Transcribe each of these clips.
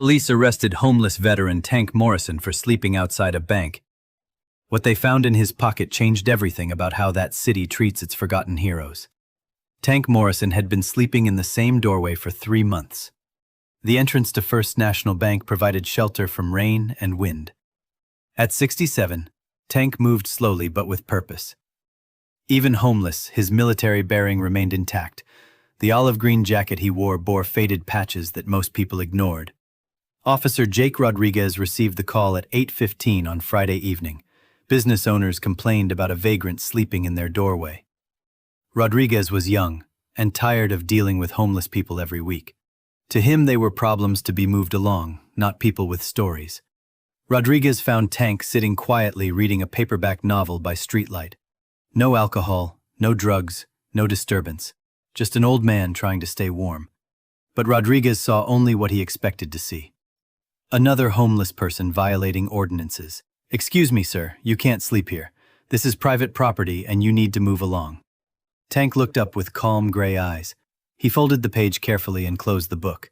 Police arrested homeless veteran Tank Morrison for sleeping outside a bank. What they found in his pocket changed everything about how that city treats its forgotten heroes. Tank Morrison had been sleeping in the same doorway for 3 months. The entrance to First National Bank provided shelter from rain and wind. At 67, Tank moved slowly but with purpose. Even homeless, his military bearing remained intact. The olive green jacket he wore bore faded patches that most people ignored. Officer Jake Rodriguez received the call at 8:15 on Friday evening. Business owners complained about a vagrant sleeping in their doorway. Rodriguez was young and tired of dealing with homeless people every week. To him, they were problems to be moved along, not people with stories. Rodriguez found Tank sitting quietly reading a paperback novel by streetlight. No alcohol, no drugs, no disturbance. Just an old man trying to stay warm. But Rodriguez saw only what he expected to see. Another homeless person violating ordinances. "Excuse me, sir, you can't sleep here. This is private property and you need to move along." Tank looked up with calm gray eyes. He folded the page carefully and closed the book.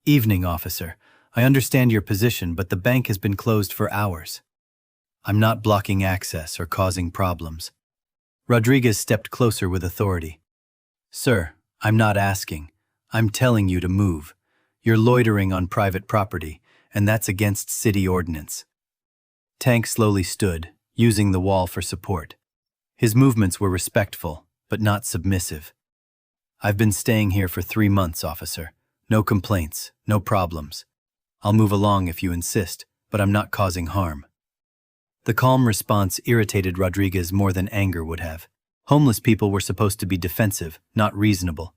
"Evening, officer. I understand your position, but the bank has been closed for hours. I'm not blocking access or causing problems." Rodriguez stepped closer with authority. "Sir, I'm not asking. I'm telling you to move. You're loitering on private property, and that's against city ordinance." Tank slowly stood, using the wall for support. His movements were respectful, but not submissive. "I've been staying here for 3 months, officer. No complaints, no problems. I'll move along if you insist, but I'm not causing harm." The calm response irritated Rodriguez more than anger would have. Homeless people were supposed to be defensive, not reasonable.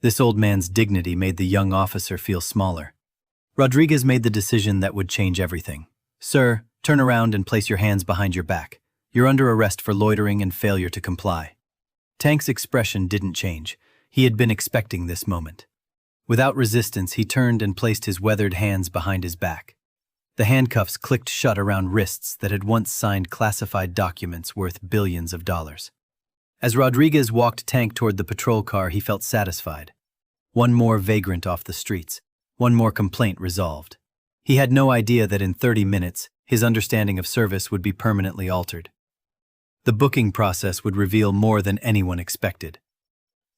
This old man's dignity made the young officer feel smaller. Rodriguez made the decision that would change everything. "Sir, turn around and place your hands behind your back. You're under arrest for loitering and failure to comply." Tank's expression didn't change. He had been expecting this moment. Without resistance, he turned and placed his weathered hands behind his back. The handcuffs clicked shut around wrists that had once signed classified documents worth billions of dollars. As Rodriguez walked Tank toward the patrol car, he felt satisfied. One more vagrant off the streets. One more complaint resolved. He had no idea that in 30 minutes, his understanding of service would be permanently altered. The booking process would reveal more than anyone expected.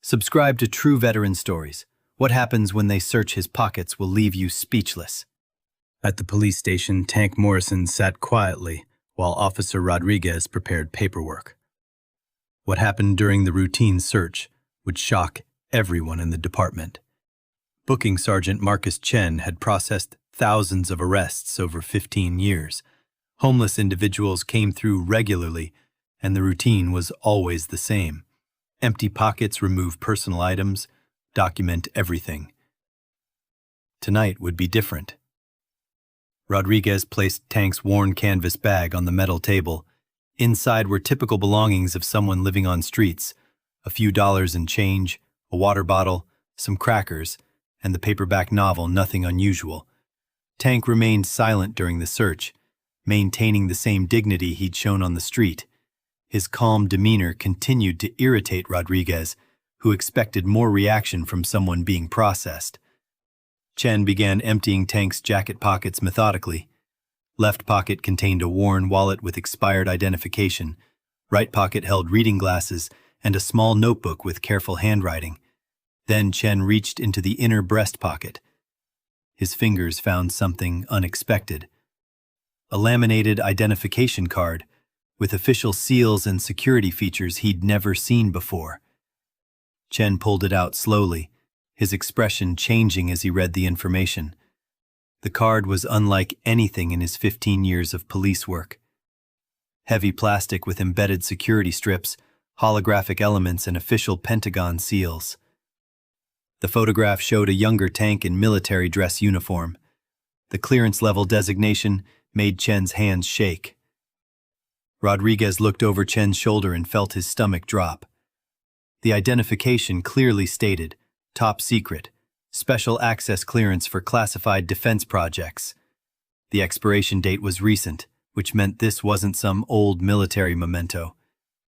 Subscribe to True Veteran Stories. What happens when they search his pockets will leave you speechless. At the police station, Tank Morrison sat quietly while Officer Rodriguez prepared paperwork. What happened during the routine search would shock everyone in the department. Booking Sergeant Marcus Chen had processed thousands of arrests over 15 years. Homeless individuals came through regularly, and the routine was always the same. Empty pockets, remove personal items, document everything. Tonight would be different. Rodriguez placed Tank's worn canvas bag on the metal table. Inside were typical belongings of someone living on streets: a few dollars in change, a water bottle, some crackers, and the paperback novel, nothing unusual. Tank remained silent during the search, maintaining the same dignity he'd shown on the street. His calm demeanor continued to irritate Rodriguez, who expected more reaction from someone being processed. Chen began emptying Tank's jacket pockets methodically. Left pocket contained a worn wallet with expired identification. Right pocket held reading glasses and a small notebook with careful handwriting. Then Chen reached into the inner breast pocket. His fingers found something unexpected. A laminated identification card with official seals and security features he'd never seen before. Chen pulled it out slowly, his expression changing as he read the information. The card was unlike anything in his 15 years of police work. Heavy plastic with embedded security strips, holographic elements, and official Pentagon seals. The photograph showed a younger Tank in military dress uniform. The clearance level designation made Chen's hands shake. Rodriguez looked over Chen's shoulder and felt his stomach drop. The identification clearly stated, "Top Secret, Special Access Clearance for Classified Defense Projects." The expiration date was recent, which meant this wasn't some old military memento.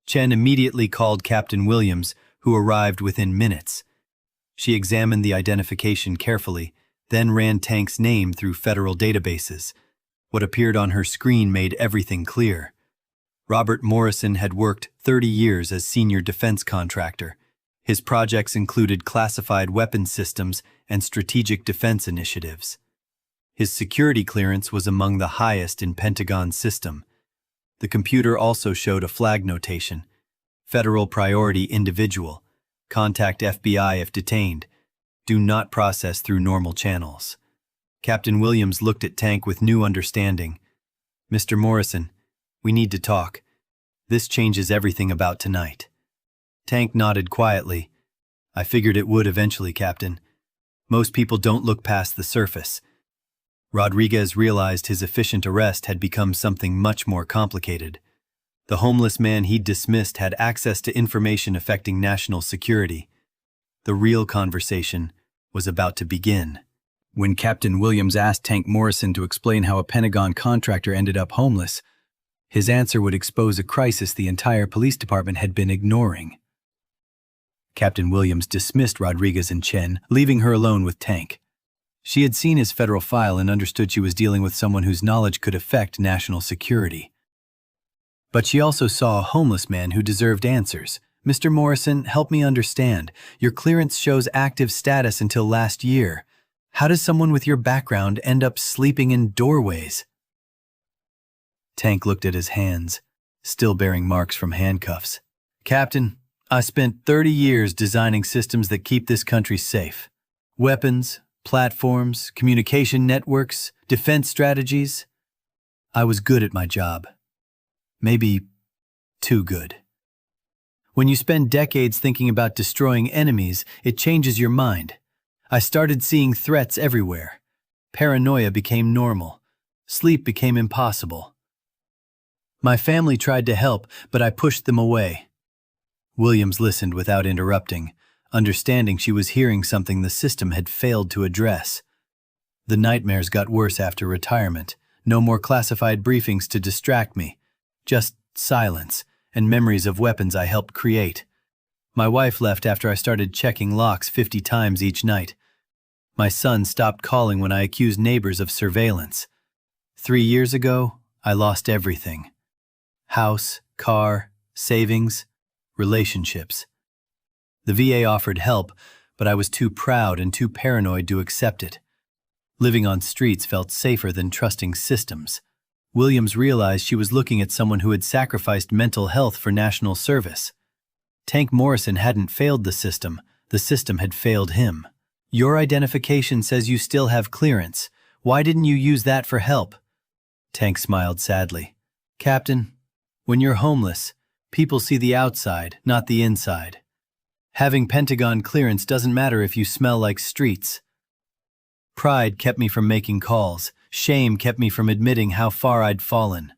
Chen immediately called Captain Williams, who arrived within minutes. She examined the identification carefully, then ran Tank's name through federal databases. What appeared on her screen made everything clear. Robert Morrison had worked 30 years as senior defense contractor. His projects included classified weapons systems and strategic defense initiatives. His security clearance was among the highest in Pentagon's system. The computer also showed a flag notation: Federal Priority Individual. Contact FBI if detained. Do not process through normal channels. Captain Williams looked at Tank with new understanding. Mr. Morrison, we need to talk. This changes everything about tonight. Tank nodded quietly. I figured it would eventually, Captain. Most people don't look past the surface. Rodriguez realized his efficient arrest had become something much more complicated. The homeless man he'd dismissed had access to information affecting national security. The real conversation was about to begin. When Captain Williams asked Tank Morrison to explain how a Pentagon contractor ended up homeless, his answer would expose a crisis the entire police department had been ignoring. Captain Williams dismissed Rodriguez and Chen, leaving her alone with Tank. She had seen his federal file and understood she was dealing with someone whose knowledge could affect national security. But she also saw a homeless man who deserved answers. Mr. Morrison, help me understand. Your clearance shows active status until last year. How does someone with your background end up sleeping in doorways? Tank looked at his hands, still bearing marks from handcuffs. Captain, I spent 30 years designing systems that keep this country safe. Weapons, platforms, communication networks, defense strategies. I was good at my job. Maybe too good. When you spend decades thinking about destroying enemies, it changes your mind. I started seeing threats everywhere. Paranoia became normal. Sleep became impossible. My family tried to help, but I pushed them away. Williams listened without interrupting, understanding she was hearing something the system had failed to address. The nightmares got worse after retirement. No more classified briefings to distract me. Just silence and memories of weapons I helped create. My wife left after I started checking locks 50 times each night. My son stopped calling when I accused neighbors of surveillance. 3 years ago, I lost everything. House, car, savings, relationships. The VA offered help, but I was too proud and too paranoid to accept it. Living on streets felt safer than trusting systems. Williams realized she was looking at someone who had sacrificed mental health for national service. Tank Morrison hadn't failed the system had failed him. Your identification says you still have clearance. Why didn't you use that for help? Tank smiled sadly. Captain, when you're homeless, people see the outside, not the inside. Having Pentagon clearance doesn't matter if you smell like streets. Pride kept me from making calls. Shame kept me from admitting how far I'd fallen.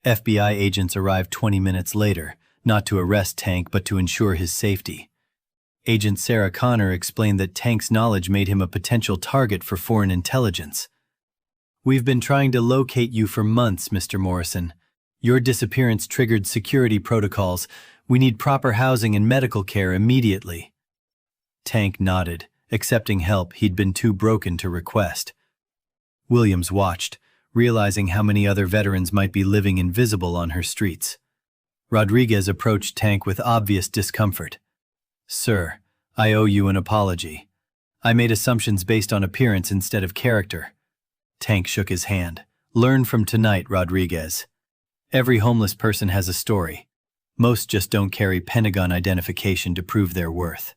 FBI agents arrived 20 minutes later, not to arrest Tank but to ensure his safety. Agent Sarah Connor explained that Tank's knowledge made him a potential target for foreign intelligence. We've been trying to locate you for months, Mr. Morrison. Your disappearance triggered security protocols. We need proper housing and medical care immediately. Tank nodded, accepting help he'd been too broken to request. Williams watched, realizing how many other veterans might be living invisible on her streets. Rodriguez approached Tank with obvious discomfort. Sir, I owe you an apology. I made assumptions based on appearance instead of character. Tank shook his hand. Learn from tonight, Rodriguez. Every homeless person has a story. Most just don't carry Pentagon identification to prove their worth.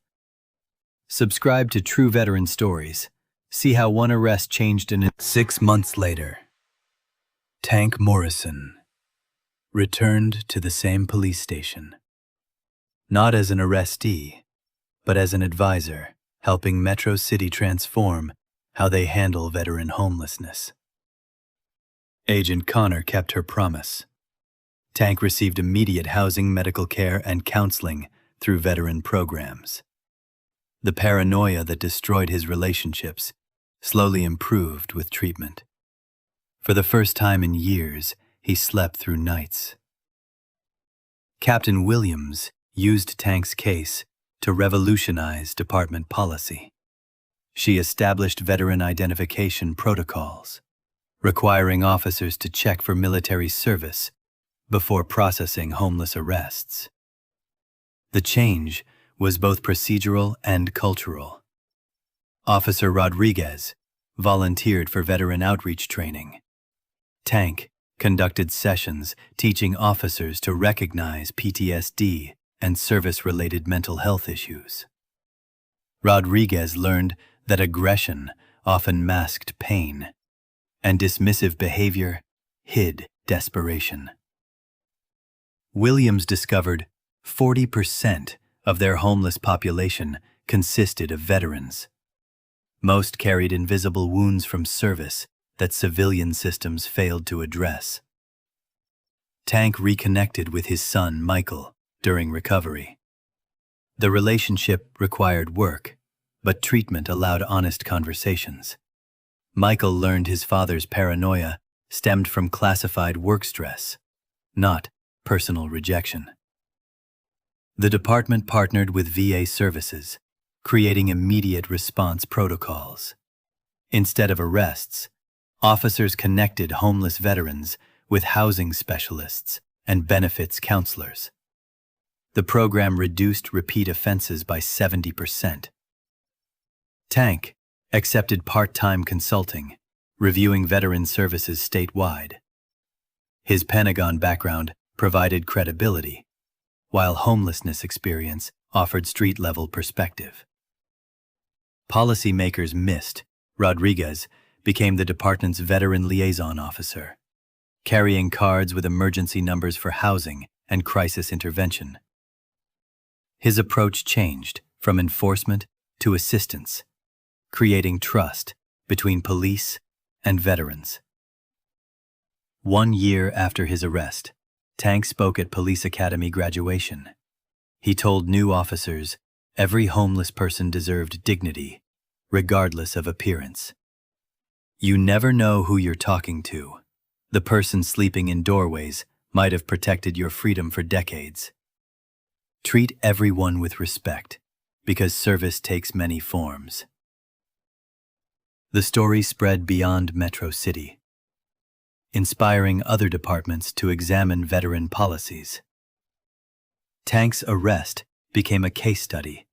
Subscribe to True Veteran Stories. See how one arrest changed in 6 months later. Tank Morrison returned to the same police station. Not as an arrestee, but as an advisor, helping Metro City transform how they handle veteran homelessness. Agent Connor kept her promise. Tank received immediate housing, medical care, and counseling through veteran programs. The paranoia that destroyed his relationships slowly improved with treatment. For the first time in years, he slept through nights. Captain Williams used Tank's case to revolutionize department policy. She established veteran identification protocols, requiring officers to check for military service before processing homeless arrests. The change was both procedural and cultural. Officer Rodriguez volunteered for veteran outreach training. Tank conducted sessions teaching officers to recognize PTSD and service-related mental health issues. Rodriguez learned that aggression often masked pain, and dismissive behavior hid desperation. Williams discovered 40% of their homeless population consisted of veterans. Most carried invisible wounds from service that civilian systems failed to address. Tank reconnected with his son, Michael, during recovery. The relationship required work, but treatment allowed honest conversations. Michael learned his father's paranoia stemmed from classified work stress, not personal rejection. The department partnered with VA services, creating immediate response protocols. Instead of arrests, officers connected homeless veterans with housing specialists and benefits counselors. The program reduced repeat offenses by 70%. Tank accepted part-time consulting, reviewing veteran services statewide. His Pentagon background provided credibility, while homelessness experience offered street-level perspective. Policymakers missed. Rodriguez became the department's veteran liaison officer, carrying cards with emergency numbers for housing and crisis intervention. His approach changed from enforcement to assistance, creating trust between police and veterans. 1 year after his arrest, Tank spoke at Police Academy graduation. He told new officers every homeless person deserved dignity, regardless of appearance. You never know who you're talking to. The person sleeping in doorways might have protected your freedom for decades. Treat everyone with respect, because service takes many forms. The story spread beyond Metro City, inspiring other departments to examine veteran policies. Tank's arrest became a case study,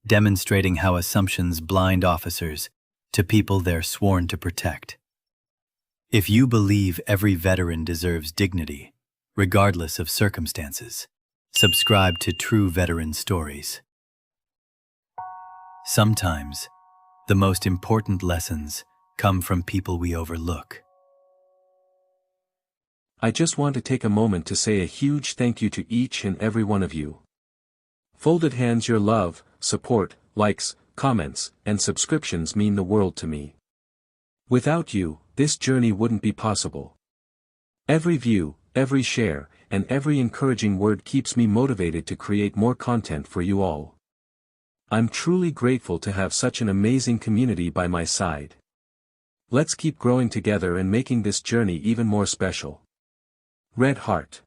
demonstrating how assumptions blind officers to people they're sworn to protect. If you believe every veteran deserves dignity, regardless of circumstances, subscribe to True Veteran Stories. Sometimes, the most important lessons come from people we overlook. I just want to take a moment to say a huge thank you to each and every one of you. Folded hands, your love, support, likes, comments, and subscriptions mean the world to me. Without you, this journey wouldn't be possible. Every view, every share, and every encouraging word keeps me motivated to create more content for you all. I'm truly grateful to have such an amazing community by my side. Let's keep growing together and making this journey even more special. Red Heart.